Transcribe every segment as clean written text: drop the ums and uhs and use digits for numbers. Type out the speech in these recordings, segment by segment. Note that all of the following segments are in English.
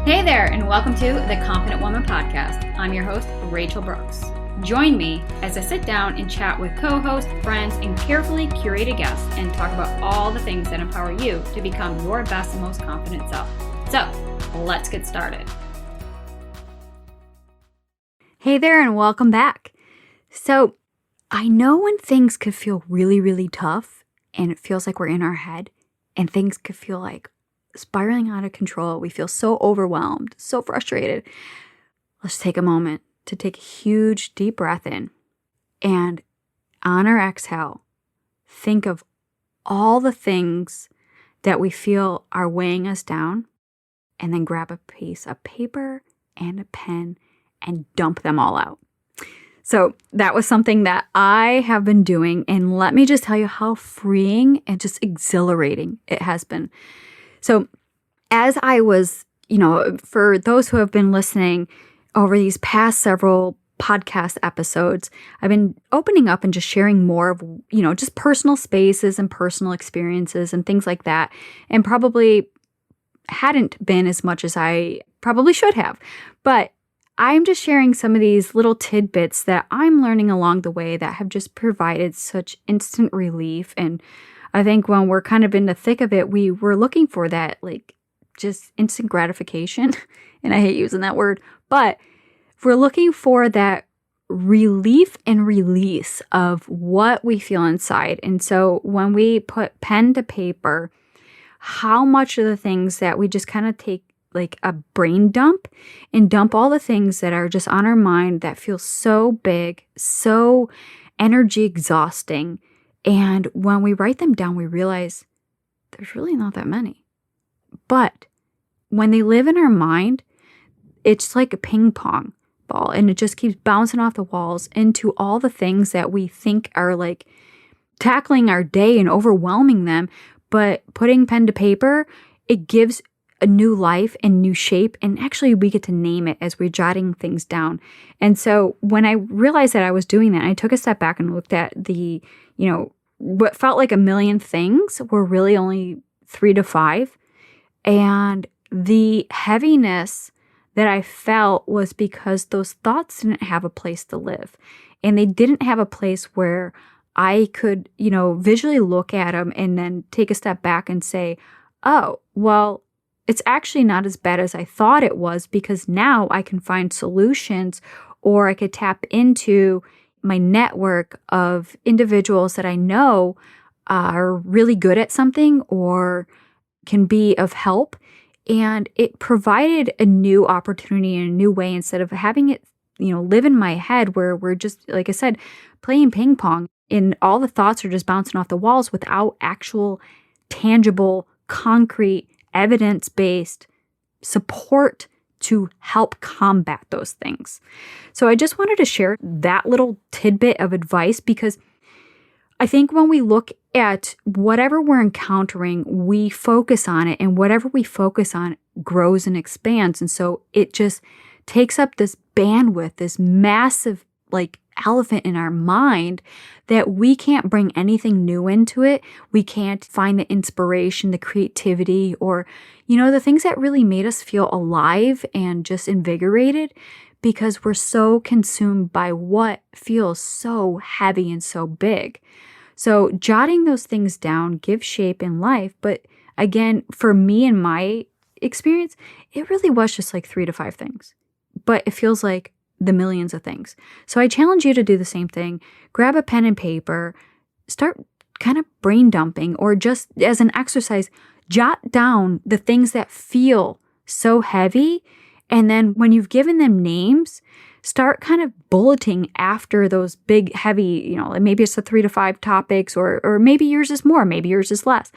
Hey there, and welcome to the Confident Woman Podcast. I'm your host, Rachel Brooks. Join me as I sit down and chat with co-hosts, friends, and carefully curated guests and talk about all the things that empower you to become your best and most confident self. So, let's get started. Hey there, and welcome back. So, I know when things could feel really, really tough and it feels like we're in our head and things could feel like spiraling out of control. We feel so overwhelmed, so frustrated. Let's take a moment to take a huge deep breath in and on our exhale, think of all the things that we feel are weighing us down, and then grab a piece of paper and a pen and dump them all out. So that was something that I have been doing, and let me just tell you how freeing and just exhilarating it has been. So as I was, for those who have been listening over these past several podcast episodes, I've been opening up and just sharing more of, just personal spaces and personal experiences and things like that, and probably hadn't been as much as I probably should have. But I'm just sharing some of these little tidbits that I'm learning along the way that have just provided such instant relief. And I think when we're kind of in the thick of it, we were looking for that, just instant gratification. And I hate using that word, but we're looking for that relief and release of what we feel inside. And so when we put pen to paper, how much of the things that we just kind of take like a brain dump and dump all the things that are just on our mind that feel so big, so energy exhausting. And when we write them down, we realize there's really not that many. But when they live in our mind, it's like a ping pong ball, and it just keeps bouncing off the walls into all the things that we think are like tackling our day and overwhelming them. But putting pen to paper, it gives a new life and new shape, and actually we get to name it as we're jotting things down. And so when I realized that I was doing that, I took a step back and looked at the, what felt like a million things were really only 3 to 5. And the heaviness that I felt was because those thoughts didn't have a place to live. And they didn't have a place where I could, visually look at them and then take a step back and say, oh, well, it's actually not as bad as I thought it was, because now I can find solutions, or I could tap into my network of individuals that I know are really good at something or can be of help. And it provided a new opportunity in a new way, instead of having it, live in my head where we're just, like I said, playing ping pong and all the thoughts are just bouncing off the walls without actual, tangible, concrete, evidence-based support to help combat those things. So I just wanted to share that little tidbit of advice, because I think when we look at whatever we're encountering, we focus on it, and whatever we focus on grows and expands. And so it just takes up this bandwidth, this massive elephant in our mind, that we can't bring anything new into it. We can't find the inspiration, the creativity, or, the things that really made us feel alive and just invigorated, because we're so consumed by what feels so heavy and so big. So jotting those things down gives shape in life. But again, for me and my experience, it really was just 3 to 5 things. But it feels like the millions of things. So I challenge you to do the same thing. Grab a pen and paper, start kind of brain dumping, or just as an exercise, jot down the things that feel so heavy. And then when you've given them names, start kind of bulleting after those big, heavy, maybe it's the 3 to 5 topics, or maybe yours is more, maybe yours is less.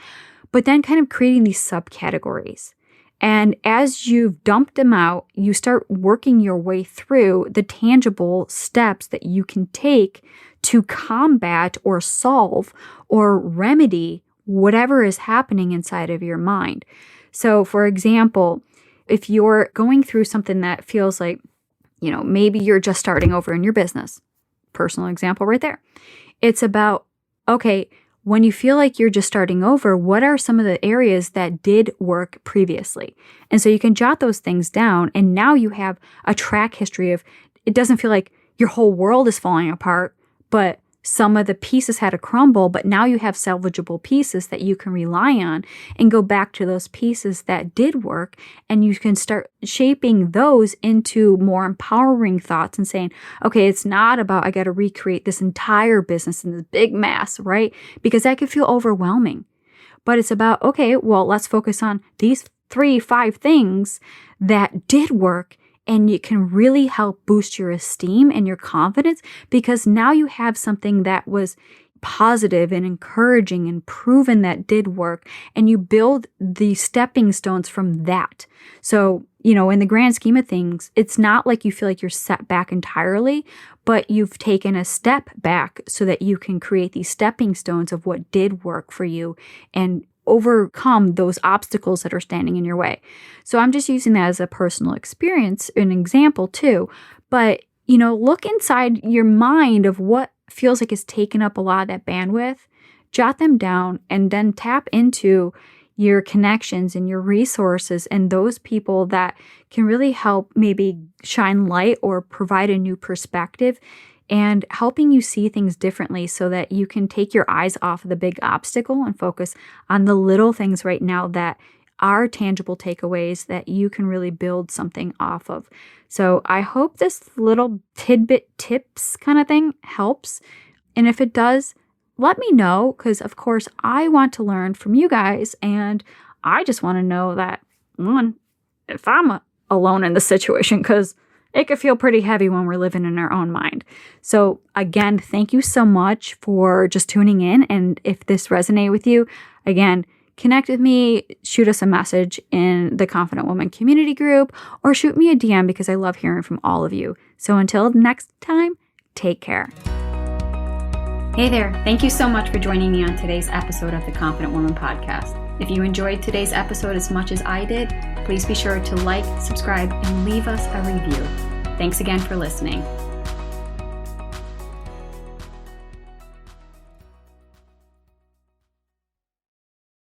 But then kind of creating these subcategories. And as you've dumped them out, you start working your way through the tangible steps that you can take to combat or solve or remedy whatever is happening inside of your mind. So, for example, if you're going through something that feels like, maybe you're just starting over in your business, personal example right there. It's about, okay, when you feel like you're just starting over, what are some of the areas that did work previously? And so you can jot those things down. And now you have a track history of, it doesn't feel like your whole world is falling apart, but some of the pieces had to crumble, but now you have salvageable pieces that you can rely on and go back to those pieces that did work. And you can start shaping those into more empowering thoughts and saying, okay, it's not about, I got to recreate this entire business in this big mass, right? Because that could feel overwhelming. But it's about, okay, well, let's focus on these 3-5 things that did work. And it can really help boost your esteem and your confidence because now you have something that was positive and encouraging and proven that did work. And you build the stepping stones from that. So, in the grand scheme of things, it's not like you feel like you're set back entirely, but you've taken a step back so that you can create these stepping stones of what did work for you and overcome those obstacles that are standing in your way. So I'm just using that as a personal experience, an example too. But, look inside your mind of what feels like it's taken up a lot of that bandwidth, jot them down, and then tap into your connections and your resources and those people that can really help maybe shine light or provide a new perspective and helping you see things differently so that you can take your eyes off of the big obstacle and focus on the little things right now that are tangible takeaways that you can really build something off of. So I hope this little tidbit tips kind of thing helps. And if it does, let me know because, of course, I want to learn from you guys. And I just want to know that, one, if I'm alone in the situation, because it could feel pretty heavy when we're living in our own mind. So again, thank you so much for just tuning in. And if this resonated with you, again, connect with me, shoot us a message in the Confident Woman community group, or shoot me a DM because I love hearing from all of you. So until next time, take care. Hey there. Thank you so much for joining me on today's episode of the Confident Woman podcast. If you enjoyed today's episode as much as I did, please be sure to like, subscribe, and leave us a review. Thanks again for listening.